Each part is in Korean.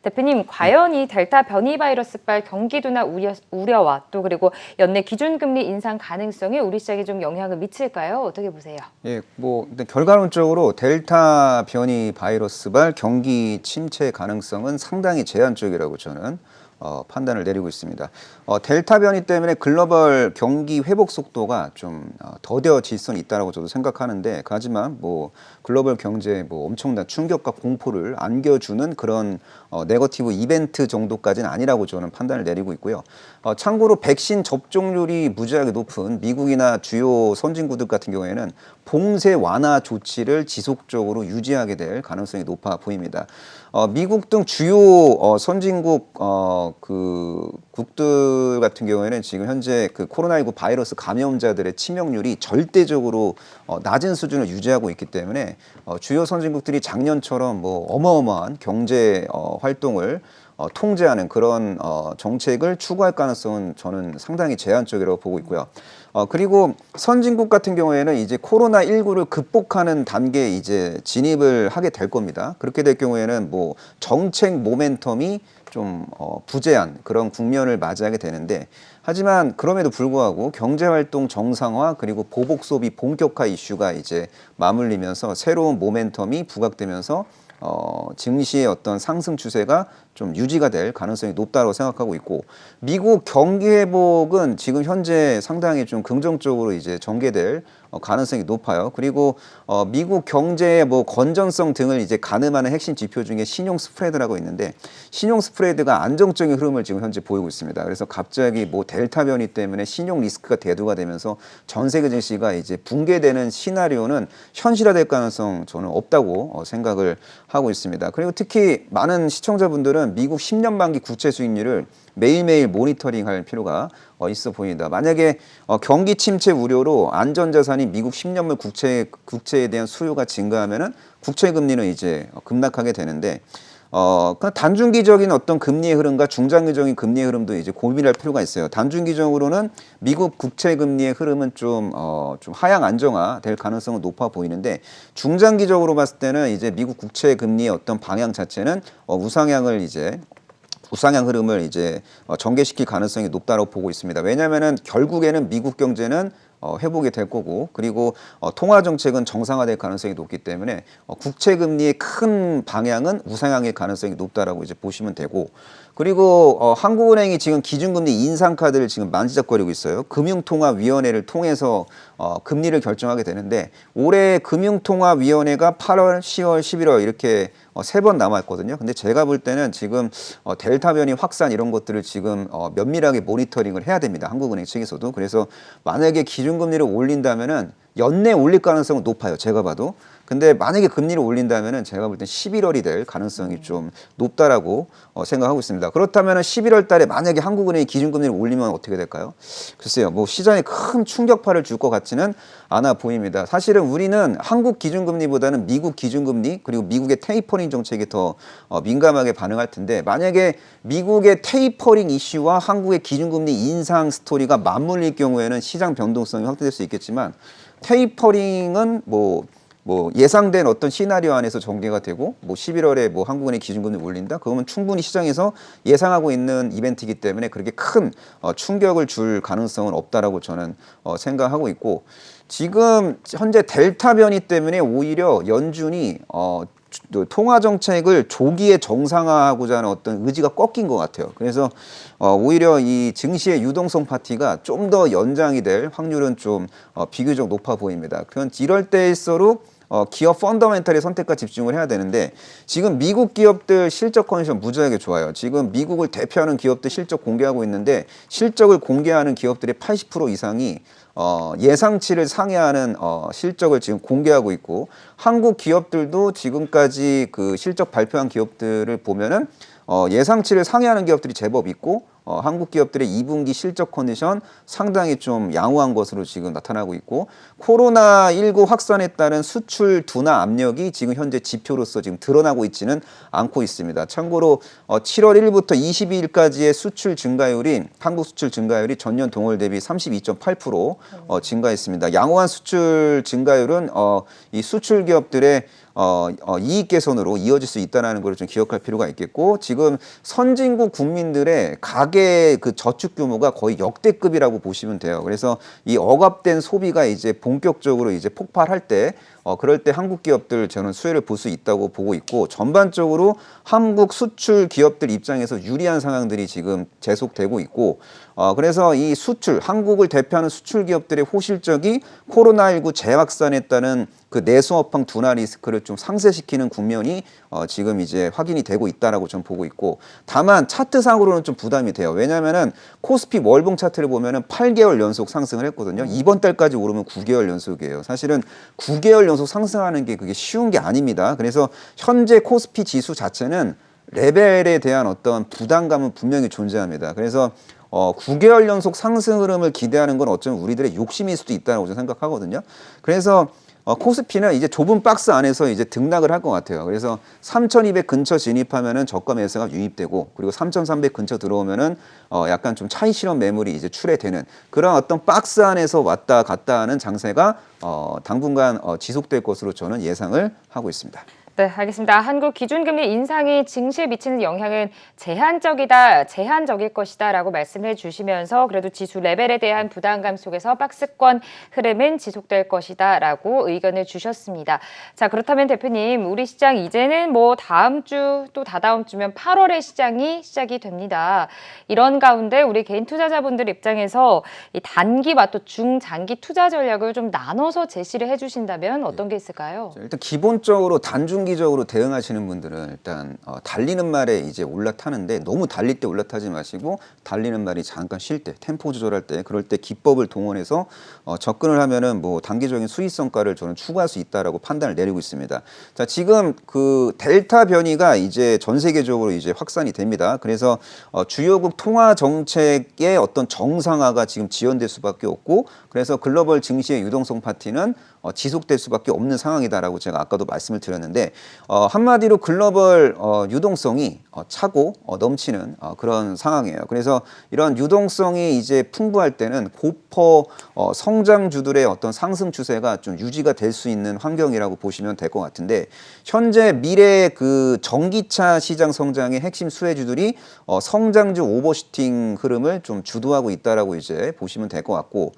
대표님, 과연 이 델타 변이 바이러스발 경기도나 우려와 또 그리고 연내 기준금리 인상 가능성이 우리 시장에 좀 영향을 미칠까요? 어떻게 보세요? 예, 근데 결과론적으로 델타 변이 바이러스발 경기 침체 가능성은 상당히 제한적이라고 저는 판단을 내리고 있습니다. 델타 변이 때문에 글로벌 경기 회복 속도가 좀 더뎌질 수는 있다라고 저도 생각하는데, 하지만 글로벌 경제에 엄청난 충격과 공포를 안겨주는 그런 네거티브 이벤트 정도까지는 아니라고 저는 판단을 내리고 있고요. 참고로 백신 접종률이 무지하게 높은 미국이나 주요 선진국들 같은 경우에는 봉쇄 완화 조치를 지속적으로 유지하게 될 가능성이 높아 보입니다. 미국 등 주요 선진국 국들 같은 경우에는 지금 현재 그 코로나19 바이러스 감염자들의 치명률이 절대적으로 낮은 수준을 유지하고 있기 때문에 주요 선진국들이 작년처럼 어마어마한 경제 활동을 통제하는 그런 정책을 추구할 가능성은 저는 상당히 제한적이라고 보고 있고요. 그리고 선진국 같은 경우에는 이제 코로나19를 극복하는 단계에 이제 진입을 하게 될 겁니다. 그렇게 될 경우에는 정책 모멘텀이 좀 부재한 그런 국면을 맞이하게 되는데, 하지만 그럼에도 불구하고 경제활동 정상화 그리고 보복 소비 본격화 이슈가 이제 맞물리면서 새로운 모멘텀이 부각되면서 증시의 어떤 상승 추세가 좀 유지가 될 가능성이 높다고 생각하고 있고, 미국 경기 회복은 지금 현재 상당히 좀 긍정적으로 이제 전개될 가능성이 높아요. 그리고 미국 경제의 건전성 등을 이제 가늠하는 핵심 지표 중에 신용 스프레드라고 있는데, 신용 스프레드가 안정적인 흐름을 지금 현재 보이고 있습니다. 그래서 갑자기 델타 변이 때문에 신용 리스크가 대두가 되면서 전 세계 증시가 이제 붕괴되는 시나리오는 현실화될 가능성 저는 없다고 생각을 하고 있습니다. 그리고 특히 많은 시청자분들은 미국 10년 만기 국채 수익률을 매일매일 모니터링할 필요가 있어 보인다. 만약에 경기 침체 우려로 안전자산인 미국 10년물 국채에 대한 수요가 증가하면은 국채 금리는 이제 급락하게 되는데, 그냥 단중기적인 어떤 금리의 흐름과 중장기적인 금리의 흐름도 이제 고민할 필요가 있어요. 단중기적으로는 미국 국채 금리의 흐름은 좀 하향 안정화 될 가능성은 높아 보이는데, 중장기적으로 봤을 때는 이제 미국 국채 금리의 어떤 방향 자체는 우상향 흐름을 이제 전개시킬 가능성이 높다고 보고 있습니다. 왜냐하면은 결국에는 미국 경제는 회복이 될 거고, 그리고 통화 정책은 정상화될 가능성이 높기 때문에 국채 금리의 큰 방향은 우상향일 가능성이 높다라고 이제 보시면 되고, 그리고 한국은행이 지금 기준금리 인상 카드를 지금 만지작거리고 있어요. 금융통화위원회를 통해서 금리를 결정하게 되는데, 올해 금융통화위원회가 8월, 10월, 11월 이렇게 3번 남았거든요. 근데 제가 볼 때는 지금 델타 변이 확산 이런 것들을 지금 면밀하게 모니터링을 해야 됩니다. 한국은행 측에서도. 그래서 만약에 기준금리를 올린다면은 연내 올릴 가능성은 높아요. 제가 봐도. 근데 만약에 금리를 올린다면은 제가 볼 땐 11월이 될 가능성이 좀 높다라고 생각하고 있습니다. 그렇다면은 11월 달에 만약에 한국은행이 기준금리를 올리면 어떻게 될까요? 글쎄요. 시장에 큰 충격파를 줄 것 같지는 않아 보입니다. 사실은 우리는 한국 기준금리보다는 미국 기준금리 그리고 미국의 테이퍼링 정책에 더 민감하게 반응할 텐데, 만약에 미국의 테이퍼링 이슈와 한국의 기준금리 인상 스토리가 맞물릴 경우에는 시장 변동성이 확대될 수 있겠지만, 테이퍼링은 예상된 어떤 시나리오 안에서 전개가 되고 11월에 한국은행 기준금리 올린다? 그러면 충분히 시장에서 예상하고 있는 이벤트이기 때문에 그렇게 큰 충격을 줄 가능성은 없다라고 저는 생각하고 있고, 지금 현재 델타 변이 때문에 오히려 연준이 통화 정책을 조기에 정상화하고자 하는 어떤 의지가 꺾인 것 같아요. 그래서 오히려 이 증시의 유동성 파티가 좀 더 연장이 될 확률은 좀 비교적 높아 보입니다. 그건 이럴 때일수록 기업 펀더멘털의 선택과 집중을 해야 되는데, 지금 미국 기업들 실적 컨디션 무지하게 좋아요. 지금 미국을 대표하는 기업들 실적 공개하고 있는데, 실적을 공개하는 기업들의 80% 이상이 예상치를 상회하는 실적을 지금 공개하고 있고, 한국 기업들도 지금까지 그 실적 발표한 기업들을 보면은 예상치를 상회하는 기업들이 제법 있고, 한국 기업들의 2분기 실적 컨디션 상당히 좀 양호한 것으로 지금 나타나고 있고, 코로나19 확산에 따른 수출 둔화 압력이 지금 현재 지표로서 지금 드러나고 있지는 않고 있습니다. 참고로 7월 1일부터 22일까지의 수출 증가율이, 한국 수출 증가율이 전년 동월 대비 32.8% 증가했습니다. 양호한 수출 증가율은 이 수출 기업들의 이익 개선으로 이어질 수 있다는 걸 좀 기억할 필요가 있겠고 지금 선진국 국민들의 가계 그 저축 규모가 거의 역대급이라고 보시면 돼요. 그래서 이 억압된 소비가 이제 본격적으로 이제 폭발할 때 그럴 때 한국 기업들 저는 수혜를 볼 수 있다고 보고 있고 전반적으로 한국 수출 기업들 입장에서 유리한 상황들이 지금 계속되고 있고 그래서 이 수출 한국을 대표하는 수출 기업들의 호실적이 코로나19 재확산에 따른 그 내수업황 둔화 리스크를 좀 상쇄시키는 국면이 지금 이제 확인이 되고 있다라고 좀 보고 있고 다만 차트상으로는 좀 부담이 돼요. 왜냐하면은 코스피 월봉 차트를 보면은 8개월 연속 상승을 했거든요. 이번 달까지 오르면 9개월 연속이에요. 사실은 9개월 연속 상승하는 게 그게 쉬운 게 아닙니다. 그래서 현재 코스피 지수 자체는 레벨에 대한 어떤 부담감은 분명히 존재합니다. 그래서 9개월 연속 상승 흐름을 기대하는 건 어쩌면 우리들의 욕심일 수도 있다고 저는 생각하거든요. 그래서 코스피는 이제 좁은 박스 안에서 이제 등락을 할 것 같아요. 그래서 3,200 근처 진입하면은 저가 매수가 유입되고 그리고 3,300 근처 들어오면은 약간 좀 차익 실현 매물이 이제 출회되는 그런 어떤 박스 안에서 왔다 갔다 하는 장세가 당분간 지속될 것으로 저는 예상을 하고 있습니다. 네, 알겠습니다. 한국 기준금리 인상이 증시에 미치는 영향은 제한적일 것이다라고 말씀해 주시면서 그래도 지수 레벨에 대한 부담감 속에서 박스권 흐름은 지속될 것이다라고 의견을 주셨습니다. 자, 그렇다면 대표님, 우리 시장 이제는 뭐 다음 주 또 다다음 주면 8월에 시장이 시작이 됩니다. 이런 가운데 우리 개인 투자자분들 입장에서 이 단기와 또 중장기 투자 전략을 좀 나눠서 제시를 해주신다면 어떤 게 있을까요? 일단 기본적으로 단중기적으로 대응하시는 분들은 일단 달리는 말에 이제 올라타는데 너무 달릴 때 올라타지 마시고 달리는 말이 잠깐 쉴 때 템포 조절할 때 그럴 때 기법을 동원해서 접근을 하면은 뭐 단기적인 수익 성과를 저는 추구할 수 있다라고 판단을 내리고 있습니다. 자, 지금 그 델타 변이가 이제 전 세계적으로 이제 확산이 됩니다. 그래서 주요국 통화 정책의 어떤 정상화가 지금 지연될 수밖에 없고 그래서 글로벌 증시의 유동성 파티는 지속될 수밖에 없는 상황이다라고 제가 아까도 말씀을 드렸는데 한마디로 글로벌 유동성이 차고 넘치는 그런 상황이에요. 그래서 이런 유동성이 이제 풍부할 때는 고퍼 성장주들의 어떤 상승 추세가 좀 유지가 될 수 있는 환경이라고 보시면 될 것 같은데 현재 미래 그 전기차 시장 성장의 핵심 수혜주들이 성장주 오버슈팅 흐름을 좀 주도하고 있다라고 이제 보시면 될 것 같고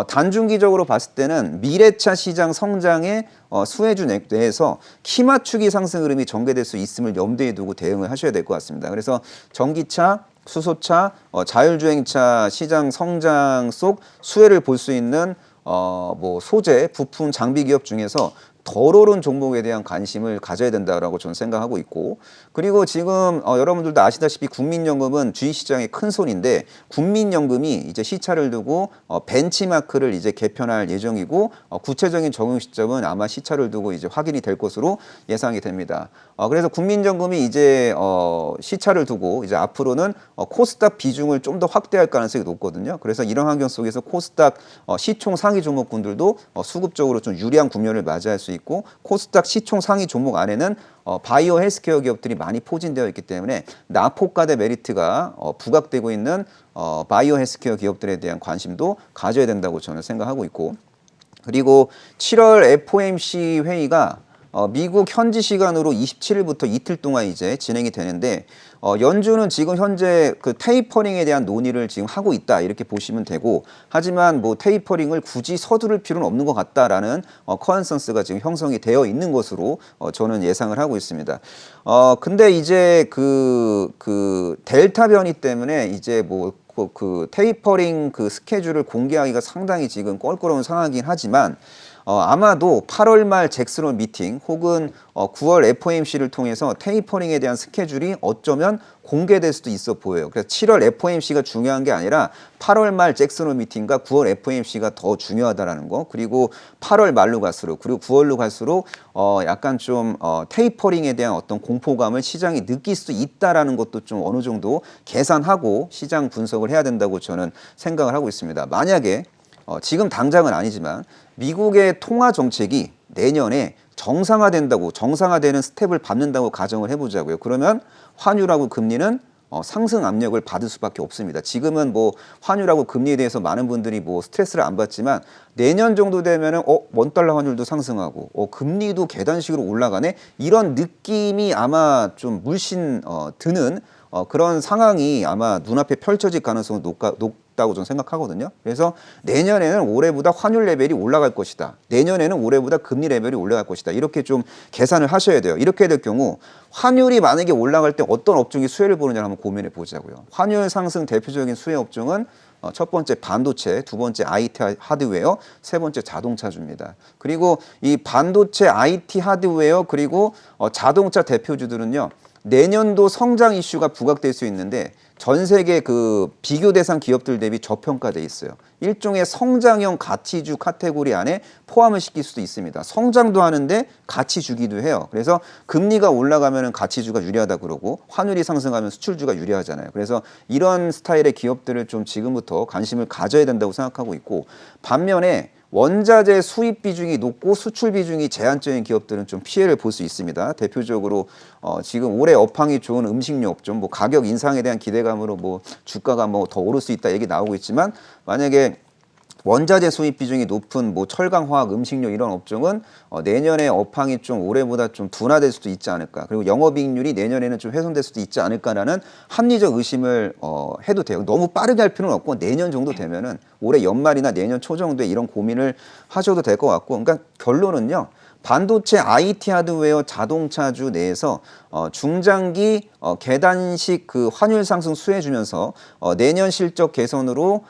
단중기적으로 봤을 때는 미래차 시장 성장의 수혜주 내에서 키 맞추기 상승 흐름이 전개될 수 있음을 염두에 두고 대응을 하셔야 될 것 같습니다. 그래서 전기차, 수소차, 자율주행차 시장 성장 속 수혜를 볼 수 있는 뭐 소재, 부품, 장비 기업 중에서 덜 오른 종목에 대한 관심을 가져야 된다라고 저는 생각하고 있고 그리고 지금 여러분들도 아시다시피 국민연금은 주식시장의 큰 손인데 국민연금이 이제 시차를 두고 벤치마크를 이제 개편할 예정이고 구체적인 적용 시점은 아마 시차를 두고 이제 확인이 될 것으로 예상이 됩니다. 그래서 국민연금이 이제 시차를 두고 이제 앞으로는 코스닥 비중을 좀 더 확대할 가능성이 높거든요. 그래서 이런 환경 속에서 코스닥 시총 상위 종목군들도 수급적으로 좀 유리한 국면을 맞이할 수 있고 코스닥 시총 상위 종목 안에는 바이오 헬스케어 기업들이 많이 포진되어 있기 때문에 나포가대 메리트가 부각되고 있는 바이오 헬스케어 기업들에 대한 관심도 가져야 된다고 저는 생각하고 있고 그리고 7월 FOMC 회의가 미국 현지 시간으로 27일부터 이틀 동안 이제 진행이 되는데 연준은 지금 현재 그 테이퍼링에 대한 논의를 지금 하고 있다 이렇게 보시면 되고 하지만 뭐 테이퍼링을 굳이 서두를 필요는 없는 것 같다라는 컨센서스가 지금 형성이 되어 있는 것으로 저는 예상을 하고 있습니다. 근데 이제 그 델타 변이 때문에 이제 뭐 그 테이퍼링 그 스케줄을 공개하기가 상당히 지금 껄끄러운 상황이긴 하지만 아마도 8월 말 잭슨홀 미팅 혹은 9월 FOMC를 통해서 테이퍼링에 대한 스케줄이 어쩌면 공개될 수도 있어 보여요. 그래서 7월 FOMC가 중요한 게 아니라 8월 말 잭슨홀 미팅과 9월 FOMC가 더 중요하다라는 거. 그리고 8월 말로 갈수록 그리고 9월로 갈수록 약간 좀 테이퍼링에 대한 어떤 공포감을 시장이 느낄 수 있다라는 것도 좀 어느 정도 계산하고 시장 분석을 해야 된다고 저는 생각을 하고 있습니다. 만약에 지금 당장은 아니지만 미국의 통화 정책이 내년에 정상화되는 스텝을 밟는다고 가정을 해보자고요. 그러면 환율하고 금리는 상승 압력을 받을 수밖에 없습니다. 지금은 뭐 환율하고 금리에 대해서 많은 분들이 뭐 스트레스를 안 받지만 내년 정도 되면은 원달러 환율도 상승하고 금리도 계단식으로 올라가네 이런 느낌이 아마 좀 물씬 드는 그런 상황이 아마 눈앞에 펼쳐질 가능성은 높다고 저는 생각하거든요. 그래서 내년에는 올해보다 환율 레벨이 올라갈 것이다. 내년에는 올해보다 금리 레벨이 올라갈 것이다. 이렇게 좀 계산을 하셔야 돼요. 이렇게 될 경우 환율이 만약에 올라갈 때 어떤 업종이 수혜를 보느냐 한번 고민해 보자고요. 환율 상승 대표적인 수혜 업종은 첫 번째 반도체, 두 번째 IT 하드웨어, 세 번째 자동차주입니다. 그리고 이 반도체, IT 하드웨어 그리고 자동차 대표주들은요. 내년도 성장 이슈가 부각될 수 있는데 전 세계 그 비교 대상 기업들 대비 저평가돼 있어요. 일종의 성장형 가치주 카테고리 안에 포함을 시킬 수도 있습니다. 성장도 하는데 가치 주기도 해요. 그래서 금리가 올라가면 가치주가 유리하다 그러고 환율이 상승하면 수출주가 유리하잖아요. 그래서 이런 스타일의 기업들을 좀 지금부터 관심을 가져야 된다고 생각하고 있고 반면에 원자재 수입 비중이 높고 수출 비중이 제한적인 기업들은 좀 피해를 볼 수 있습니다. 대표적으로 지금 올해 업황이 좋은 음식료 업종, 뭐 가격 인상에 대한 기대감으로 뭐 주가가 뭐 더 오를 수 있다 얘기 나오고 있지만 만약에 원자재 수입 비중이 높은 뭐 철강, 화학, 음식료 이런 업종은 내년에 업황이 좀 올해보다 좀 둔화될 수도 있지 않을까. 그리고 영업이익률이 내년에는 좀 훼손될 수도 있지 않을까라는 합리적 의심을 해도 돼요. 너무 빠르게 할 필요는 없고 내년 정도 되면은 올해 연말이나 내년 초 정도에 이런 고민을 하셔도 될 것 같고. 그러니까 결론은요. 반도체, IT 하드웨어, 자동차주 내에서 중장기 계단식 그 환율 상승 수혜주면서 내년 실적 개선으로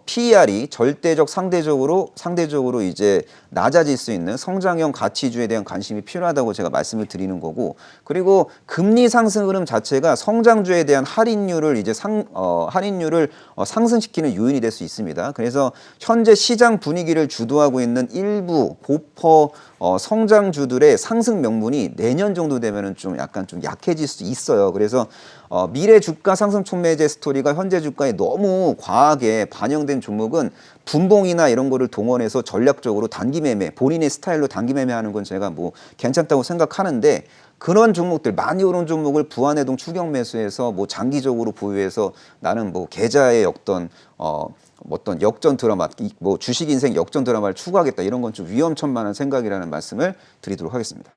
PER이 절대적 상대적으로 이제 낮아질 수 있는 성장형 가치주에 대한 관심이 필요하다고 제가 말씀을 드리는 거고 그리고 금리 상승 흐름 자체가 성장주에 대한 할인율을 이제 할인율을 상승시키는 요인이 될 수 있습니다. 그래서 현재 시장 분위기를 주도하고 있는 일부 고퍼 성장주들의 상승 명분이 내년 정도 되면은 좀 약간 좀 약해질 수 있어요. 그래서 미래 주가 상승 촉매제 스토리가 현재 주가에 너무 과하게 반영된 종목은 분봉이나 이런 거를 동원해서 전략적으로 단기 매매, 본인의 스타일로 단기 매매하는 건 제가 뭐 괜찮다고 생각하는데 그런 종목들 많이 오른 종목을 부안해동 추격 매수해서 뭐 장기적으로 보유해서 나는 뭐 계좌의 어떤 역전 드라마, 뭐 주식 인생 역전 드라마를 추구하겠다 이런 건 좀 위험천만한 생각이라는 말씀을 드리도록 하겠습니다.